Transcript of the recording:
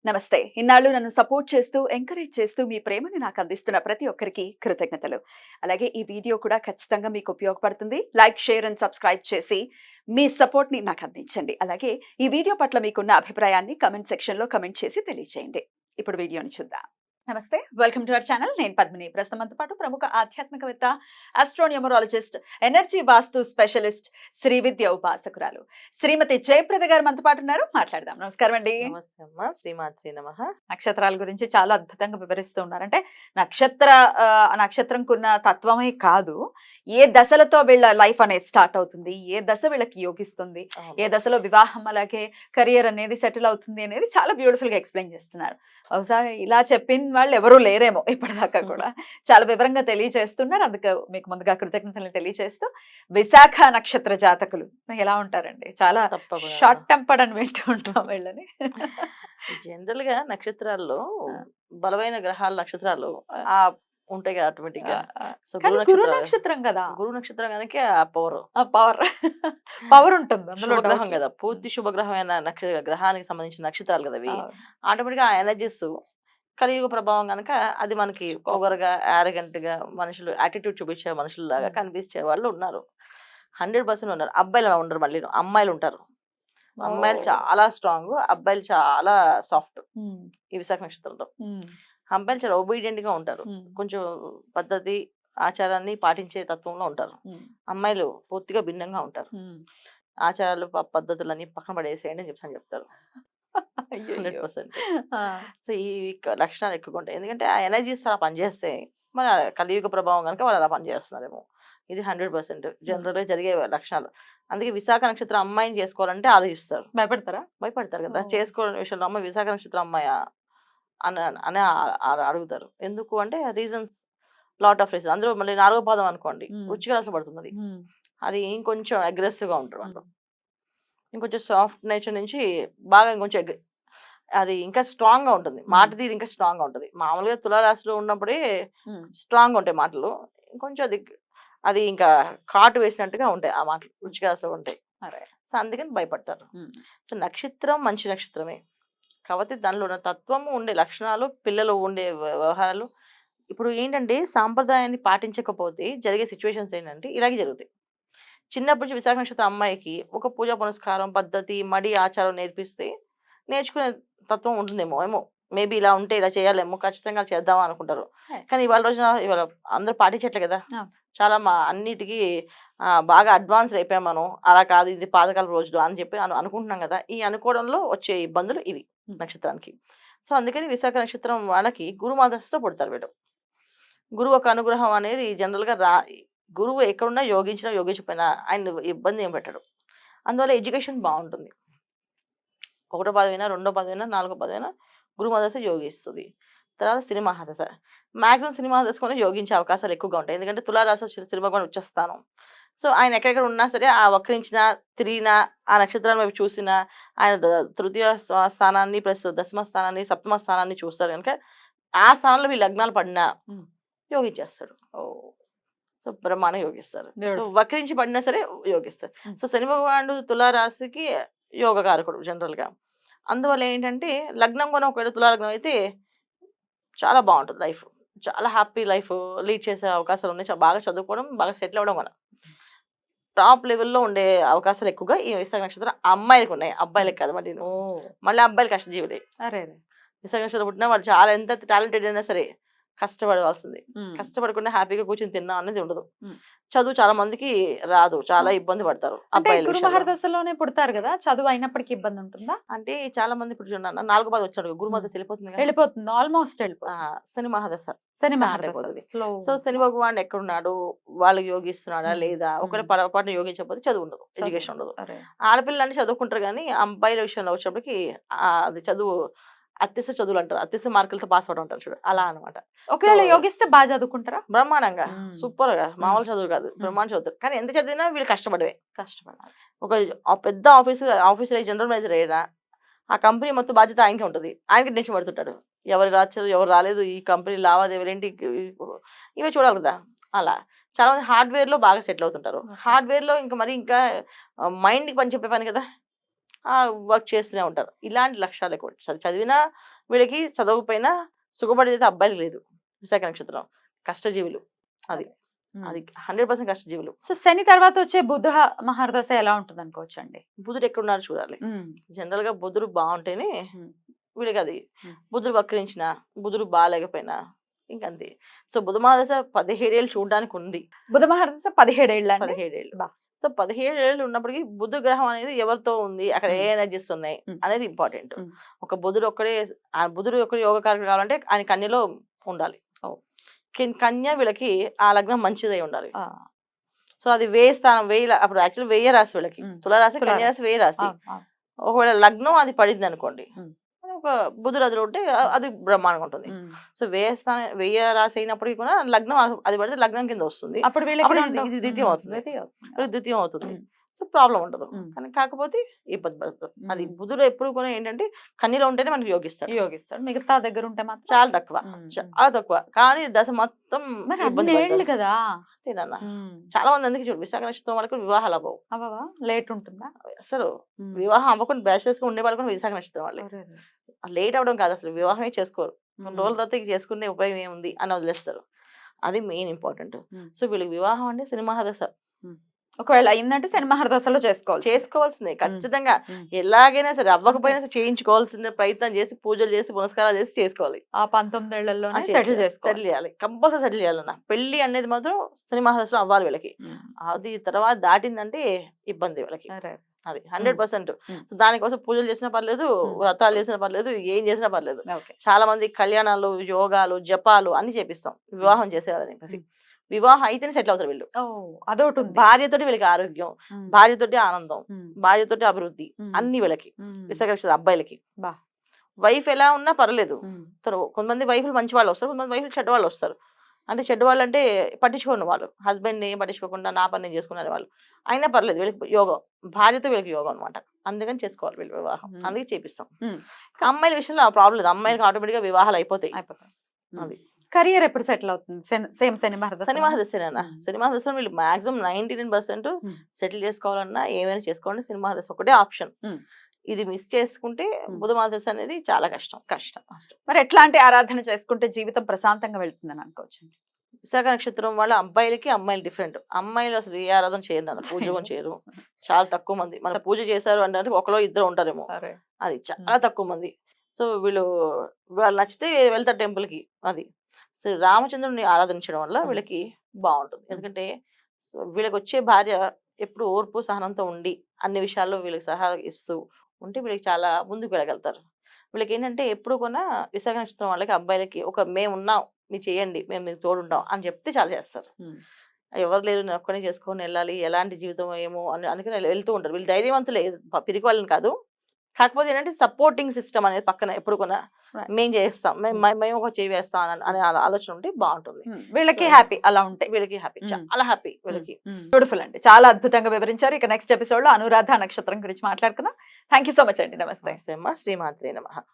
నమస్తే. ఇన్నాళ్ళు నన్ను సపోర్ట్ చేస్తూ, ఎంకరేజ్ చేస్తూ మీ ప్రేమని నాకు అందిస్తున్న ప్రతి ఒక్కరికి కృతజ్ఞతలు. అలాగే ఈ వీడియో కూడా ఖచ్చితంగా మీకు ఉపయోగపడుతుంది. లైక్, షేర్ అండ్ సబ్స్క్రైబ్ చేసి మీ సపోర్ట్‌ని నాకు అందించండి. అలాగే ఈ వీడియో పట్ల మీకున్న అభిప్రాయాన్ని కామెంట్ సెక్షన్‌లో కామెంట్ చేసి తెలియజేయండి. ఇప్పుడు వీడియోని చూద్దాం. నమస్తే. Welcome to our channel. నేను పద్మిని. ప్రస్తుతం మనతో పాటు ప్రముఖ ఆధ్యాత్మికవేత్త, ఆస్ట్రోన్యూమరాలజిస్ట్, ఎనర్జీ వాస్తు స్పెషలిస్ట్, శ్రీ విద్య ఉపాసకురాలు శ్రీమతి జయప్రద గారు మనతో పాటు ఉన్నారు. మాట్లాడదాం. నమస్కారం అండి. నమస్తే అమ్మా, శ్రీమాత్రి నమః. నక్షత్రాల గురించి చాలా అద్భుతంగా వివరిస్తూ ఉన్నారు. అంటే నక్షత్రంకున్న తత్వమే కాదు, ఏ దశలతో వీళ్ళ లైఫ్ అనేది స్టార్ట్ అవుతుంది, ఏ దశ వీళ్ళకి యోగిస్తుంది, ఏ దశలో వివాహం అలాగే కెరియర్ అనేది సెటిల్ అవుతుంది అనేది చాలా బ్యూటిఫుల్ గా ఎక్స్ప్లెయిన్ చేస్తున్నారు. బహుశా ఇలా చెప్పిన వాళ్ళు ఎవరూ లేరేమో ఇప్పటిదాకా కూడా. చాలా వివరంగా తెలియజేస్తున్నారు. అందుకే మీకు ముందుగా కృతజ్ఞతలు తెలియజేస్తూ, విశాఖ నక్షత్ర జాతకులు ఎలా ఉంటారండి? చాలా తప్పకుండా. షార్ట్ టెంపర్డ్ అని వింటూ ఉంటాం వీళ్ళని. జనరల్ గా నక్షత్రాల్లో ఆ. బలమైన గ్రహాల నక్షత్రాలు ఆ ఉంటాయి కదా ఆటోమేటిక్ గా. సో కానీ గురు నక్షత్రం కదా, గురు నక్షత్రం కనుక ఆ పవర్ పవర్ పవర్ ఉంటుంది అందులో. శుభగ్రహం కదా, పూర్తి శుభగ్రహమైన గ్రహానికి సంబంధించిన నక్షత్రాలు కదా అవి. ఆటోమేటిక్ గా ఆ ఎనర్జీస్ కలియుగ ప్రభావం కనుక అది మనకి పొగరగా యారగెంట్ గా మనుషులు యాటిట్యూడ్ చూపించే మనుషుల్లాగా కనిపించే వాళ్ళు ఉన్నారు. 100% ఉన్నారు. అబ్బాయిలు అలా ఉండరు, మళ్ళీ అమ్మాయిలు ఉంటారు. అమ్మాయిలు చాలా స్ట్రాంగ్, అబ్బాయిలు చాలా సాఫ్ట్. ఈ విశాఖ నక్షత్రంలో అబ్బాయిలు చాలా ఒబీడియంట్ గా ఉంటారు. కొంచెం పద్ధతి ఆచారాన్ని పాటించే తత్వంలో ఉంటారు. అమ్మాయిలు పూర్తిగా భిన్నంగా ఉంటారు. ఆచారాలు పద్ధతులన్నీ పక్కన పడేసేయండి అని చెప్తారు 100%. సో ఈ లక్షణాలు ఎక్కువగా ఉంటాయి. ఎందుకంటే ఆ ఎనర్జీస్ అలా పనిచేస్తాయి. మన కలియుగ ప్రభావం కనుక వాళ్ళు అలా పనిచేస్తున్నారేమో. ఇది 100% జనరల్ గా జరిగే లక్షణాలు. అందుకే విశాఖ నక్షత్రం అమ్మాయిని చేసుకోవాలంటే ఆలోచిస్తారు. భయపడతారు కదా చేసుకోవడం విషయంలో. అమ్మాయి విశాఖ నక్షత్రం అమ్మాయా అని అని అడుగుతారు. ఎందుకు అంటే రీజన్స్, లాట్ ఆఫ్ రీజన్స్. అందులో మళ్ళీ 4వ పాదం అనుకోండి, వృశ్చిక రాశిలో పడుతుంది. అది ఇంకొంచెం అగ్రెసివ్ గా ఉంటారు వాళ్ళు. ఇంకొంచెం సాఫ్ట్ నేచర్ నుంచి బాగా ఇంకొంచెం అది ఇంకా స్ట్రాంగ్ గా ఉంటుంది. మాట తీరు ఇంకా స్ట్రాంగ్ గా ఉంటుంది. మామూలుగా తులారాశిలో ఉన్నప్పుడే స్ట్రాంగ్ గా ఉంటాయి మాటలు. ఇంకొంచెం అది ఇంకా కాటు వేసినట్టుగా ఉంటాయి ఆ మాటలు వృశ్చిక రాశిలో ఉంటాయి. సో అందుకని భయపడతారు. సో నక్షత్రం మంచి నక్షత్రమే, కాబట్టి దానిలో ఉన్న తత్వము ఉండే లక్షణాలు, పిల్లలు ఉండే వ్యవహారాలు. ఇప్పుడు ఏంటంటే సాంప్రదాయాన్ని పాటించకపోతే జరిగే సిచ్యువేషన్స్ ఏంటంటే ఇలాగే జరుగుతాయి. చిన్నప్పటి నుంచి విశాఖ నక్షత్రం అమ్మాయికి ఒక పూజా పునస్కారం పద్ధతి మడి ఆచారం నేర్పిస్తే నేర్చుకునే తత్వం ఉంటుందేమో. మేబీ ఇలా ఉంటే ఇలా చేయాలేమో, ఖచ్చితంగా చేద్దామా అనుకుంటారు. కానీ ఇవాళ అందరూ పాటించట్లే కదా. చాలా అన్నిటికీ బాగా అడ్వాన్స్ అయిపోయాం మనం. అలా కాదు, ఇది పాతకాల రోజులు అని చెప్పి అనుకుంటున్నాం కదా. ఈ అనుకోవడంలో వచ్చే ఇబ్బందులు ఇవి నక్షత్రానికి. సో అందుకని విశాఖ నక్షత్రం వాళ్ళకి గురుమాదర్శతో పుడతారు వీళ్ళు. గురువు ఒక అనుగ్రహం అనేది జనరల్ గా గురువు ఎక్కడున్నా యోగించకపోయినా ఆయన ఇబ్బంది ఏం పెట్టడు. అందువల్ల ఎడ్యుకేషన్ బాగుంటుంది. 1వ పదవైనా 2వ పదవైనా 4వ పదవైనా గురుమదశ యోగిస్తుంది. తర్వాత సినిమా దశ, మాక్సిమం సినిమా దశకొని యోగించే అవకాశాలు ఎక్కువగా ఉంటాయి. ఎందుకంటే తులారాశి సినిమా కూడా వచ్చేస్తాను. సో ఆయన ఎక్కడెక్కడ ఉన్నా సరే ఆ వక్రించినా తిరిగినా ఆ నక్షత్రాన్ని వైపు చూసినా ఆయన తృతీయ స్థానాన్ని ప్లస్ దశమ స్థానాన్ని సప్తమ స్థానాన్ని చూస్తారు కనుక ఆ స్థానంలో మీ లగ్నాలు పడినా యోగించేస్తాడు. సో బ్రహ్మాండం యోగిస్తారు. సో వక్రించి పడినా సరే యోగిస్తారు. సో శని భగవానుడు తులారాశికి యోగకారకుడు జనరల్ గా. అందువల్ల ఏంటంటే లగ్నం కూడా ఒకవేళ తులాలగ్నం అయితే చాలా బాగుంటుంది లైఫ్. చాలా హ్యాపీ లైఫ్ లీడ్ చేసే అవకాశాలు ఉన్నాయి. బాగా చదువుకోవడం, బాగా సెటిల్ అవ్వడం కూడా టాప్ లెవెల్లో ఉండే అవకాశాలు ఎక్కువగా ఈ విశాఖ నక్షత్రం అమ్మాయిలకు ఉన్నాయి. అబ్బాయిలకు కాదు. మళ్ళీ అబ్బాయిలు కష్టజీవులే. విశాఖ నక్షత్రం పుట్టినా వాళ్ళు చాలా ఎంత టాలెంటెడ్ అయినా సరే కష్టపడవలసింది. కష్టపడకుండా హ్యాపీగా కూర్చొని తిన్నా అనేది ఉండదు. చదువు చాలా మందికి రాదు, చాలా ఇబ్బంది పడతారు. దశలోనే పుడతారు కదా, చదువు అయినప్పటికీ ఇబ్బంది ఉంటుందా? అంటే చాలా మంది ఇప్పుడు చూడండి 4వ పాదం వచ్చాడు, గురుమదశ వెళ్ళిపోతుంది ఆల్మోస్ట్ శని మహాదశ అయిపోతుంది. సో శని భగవాన్ ఎక్కడున్నాడు, వాళ్ళు యోగిస్తున్నాడా లేదా, ఒకవేళ పొరపాటున యోగించకపోతే చదువు ఉండదు, ఎడ్యుకేషన్ ఉండదు. ఆడపిల్లలని చదువుకుంటారు కానీ అబ్బాయిల విషయంలో వచ్చేప్పటికి అది చదువు అత్యస చదువులు అంటారు, అత్యస మార్కులతో పాస్ అవడం అంటారు చూడు, అలా అనమాట. ఒకవేళ యోగిస్తే బాగా చదువుకుంటారా? బ్రహ్మాండంగా సూపర్ గా మామూలు చదువు కాదు, బ్రహ్మాండ చదువుతారు. కానీ ఎంత చదివినా వీళ్ళు కష్టపడాలి. ఒక పెద్ద ఆఫీసులో జనరల్ మేనేజర్ అయినా ఆ కంపెనీ మొత్తం బాధ్యత ఆయనకే ఉంటుంది. ఆయనకి టెన్షన్ పడుతుంటాడు, ఎవరు రాచారు ఎవరు రాలేదు, ఈ కంపెనీ లావాదేవీలు ఏంటి, ఇవే చూడాలి కదా. అలా చాలా మంది హార్డ్వేర్ లో బాగా సెటిల్ అవుతుంటారు. హార్డ్వేర్ లో ఇంకా మరి ఇంకా మైండ్ కి పని చెప్పే పని కదా. వర్క్ చేస్తూనే ఉంటారు. ఇలాంటి లక్షణాలు ఎక్కువ. చదివినా వీళ్ళకి చదవకపోయినా సుఖపడేది అయితే అబ్బాయిలకి లేదు. విశాఖ నక్షత్రం కష్టజీవులు. అది అది 100% కష్టజీవులు. సో శని తర్వాత వచ్చే బుధ మహర్దశ ఎలా ఉంటుంది అనుకోవచ్చు అండి? బుధుడు ఎక్కడున్నారో చూడాలి. జనరల్ గా బుధుడు బాగుంటేనే వీళ్ళకి అది. బుధుడు వక్రించిన, బుధుడు బాగాలేకపోయినా ఇంకంతే. సో బుధ మహాదశ 17 ఏళ్ళు చూడడానికి ఉంది. బుధ మహర్దశ 17 ఏళ్ళ 17 ఏళ్ళు. సో 17 ఏళ్ళు ఉన్నప్పటికీ బుధ గ్రహం అనేది ఎవరితో ఉంది, అక్కడ ఏ ఎనర్జీస్ ఉన్నాయి అనేది ఇంపార్టెంట్. ఒక బుధుడు ఒక్కడే, ఆ బుధుడు ఒక్కడే యోగకారకుడు కావాలంటే ఆయన కన్యలో ఉండాలి. కన్య వీళ్ళకి ఆ లగ్నం మంచిదై ఉండాలి. సో అది వేయి స్థానం, అప్పుడు యాక్చువల్ వెయ్యి రాశి వీళ్ళకి. తులారాశి, కన్య రాశి వెయ్యి రాశి. ఒకవేళ లగ్నం అది పడింది అనుకోండి, ఒక బుధుడు అది ఉంటే అది బ్రహ్మాండంగా ఉంటుంది. సో వెయ్యి రాశి అయినప్పటికీ కూడా లగ్నం అది పడితే లగ్నం కింద వస్తుంది. అప్పుడు ఇది ద్వితీయం అవుతుంది. ద్వితీయం అవుతుంది. సో ప్రాబ్లం ఉండదు. కానీ కాకపోతే ఇబ్బంది పడుతుంది. అది బుధుడు ఎప్పుడు కూడా ఏంటంటే కన్యలో ఉంటేనే మనకి యోగిస్తాడు. మిగతా దగ్గర ఉంటే మాత్రం చాలా తక్కువ. కానీ దశ మొత్తం ఇబ్బంది కదా. అంతేనన్నా. చాలా మంది అందుకే చూడు విశాఖ నక్షత్రం వాళ్ళకి వివాహాలు అవ్వవా, లేట్ ఉంటుందా అసలు? వివాహం అవ్వకుండా బ్యాచిలర్స్ గా ఉండే వాళ్ళు కూడా విశాఖ నక్షత్రం వాళ్ళే. లేట్ అవడం కాదు, అసలు వివాహమే చేసుకోరు. 2 రోజుల తర్వాత చేసుకునే ఉపయోగం ఏముంది అని వదిలేస్తారు. అది మెయిన్ ఇంపార్టెంట్. సో వీళ్ళకి వివాహం అంటే సినిమా దశ. ఒకవేళ అయిందంటే శని మహర్దశలో చేసుకోవాల్సిందే ఖచ్చితంగా. ఎలాగైనా సరే అవ్వకపోయినా సరే చేయించుకోవాల్సిన ప్రయత్నం చేసి, పూజలు చేసి, పునస్కారాలు చేసి చేసుకోవాలి. ఆ 19 ఏళ్లలో సెటిల్ చేయాలి. కంపల్సరీ సెటిల్ చేయాలన్న. పెళ్లి అనేది మాత్రం శని మహర్దశలో అవ్వాలి వీళ్ళకి. అది తర్వాత దాటిందంటే ఇబ్బంది వీళ్ళకి. అది 100%. సో దానికోసం పూజలు చేసినా పర్లేదు, వ్రతాలు చేసినా పర్లేదు, ఏం చేసినా పర్లేదు. చాలా మంది కళ్యాణాలు, యోగాలు, జపాలు అన్ని చేపిస్తాం వివాహం చేసేవాళ్ళని చెప్పేసి. వివాహం అయితేనే సెటిల్ అవుతారు వీళ్ళు. అదొకటి. భార్యతోటి వీళ్ళకి ఆరోగ్యం, భార్యతోటి ఆనందం, భార్యతోటి అభివృద్ధి అన్ని వీళ్ళకి. విశాఖ అబ్బాయిలకి వైఫ్ ఎలా ఉన్నా పర్లేదు. కొంతమంది వైఫ్లు మంచి వాళ్ళు వస్తారు, కొంతమంది వైఫ్లు చెడ్డ వాళ్ళు వస్తారు. అంటే చెడ్డ వాళ్ళు అంటే పట్టించుకోండి వాళ్ళు, హస్బెండ్ ఏం పట్టించుకోకుండా నా పని నేను చేసుకునే వాళ్ళు అయినా పర్లేదు. వీళ్ళకి యోగం, భార్యతో వీళ్ళకి యోగం అనమాట. అందుకని చేసుకోవాలి వీళ్ళు వివాహం. అందుకే చేపిస్తాం. అమ్మాయిల విషయంలో ఆ ప్రాబ్లం లేదు. అమ్మాయిలకి ఆటోమేటిక్ గా వివాహాలు అయిపోతాయి. అది కెరియర్ ఎప్పుడు సెటిల్ అవుతుంది? సేమ్ శని మహర్దశ. శని మహర్దశ వీళ్ళు మాక్సిమం 99% సెటిల్ చేసుకోవాలన్నా ఏమైనా చేసుకోవాలంటే సినిమా దశ ఒకటే ఆప్షన్. ఇది మిస్ చేసుకుంటే బుధ మహర్దశ అనేది చాలా కష్టం. మరి ఎట్లాంటి ఆరాధన చేసుకుంటే జీవితం ప్రశాంతంగా వెళ్తుందని అనుకోవచ్చు? విశాఖ నక్షత్రం వాళ్ళ అబ్బాయిలకి అమ్మాయిలు డిఫరెంట్. అమ్మాయిలు అసలు ఏ ఆరాధన చేయరు నాన్న, పూజ చేయరు. చాలా తక్కువ మంది. మన పూజ చేశారు అంటే ఒకలో ఇద్దరు ఉంటారేమో, అది చాలా తక్కువ మంది. సో వాళ్ళు నచ్చితే వెళ్తారు టెంపుల్ కి. అది సో రామచంద్రుని ఆరాధించడం వల్ల వీళ్ళకి బాగుంటుంది. ఎందుకంటే వీళ్ళకి వచ్చే భార్య ఎప్పుడు ఓర్పు సహనంతో ఉండి అన్ని విషయాల్లో వీళ్ళకి సలహా ఇస్తూ ఉంటే వీళ్ళకి చాలా ముందుకు వెళ్ళగలుగుతారు. వీళ్ళకి ఏంటంటే ఎప్పుడు కూడా విశాఖ నక్షత్రం వాళ్ళకి అబ్బాయిలకి ఒక మేము ఉన్నాం, మీరు చేయండి, మేము మీకు తోడుంటాం అని చెప్తే చాలా చేస్తారు. ఎవరు లేరు, నేను ఒక్కనే చేసుకొని వెళ్ళాలి, ఎలాంటి జీవితం ఏమో అని అనుకుని వెళ్తూ ఉంటారు. వీళ్ళు ధైర్యవంతులే, పిరికి వాళ్ళని కాదు. కాకపోతే ఏంటంటే సపోర్టింగ్ సిస్టమ్ అనేది పక్కన ఎప్పుడు కూడా మేము చేస్తాం, మేము ఒక చేస్తాం అనే ఆలోచన ఉంటే బాగుంటుంది. వీళ్ళకి హ్యాపీ అలా ఉంటే, వీళ్ళకి హ్యాపీ, చాలా హ్యాపీ వీళ్ళకి. బ్యూటిఫుల్ అండి, చాలా అద్భుతంగా వివరించారు. ఇక నెక్స్ట్ ఎపిసోడ్ లో అనురాధ నక్షత్రం గురించి మాట్లాడుకుందాం. థ్యాంక్ యూ సో మచ్ అండి. నమస్తే. అమ్మా. శ్రీమాత్రే నమః.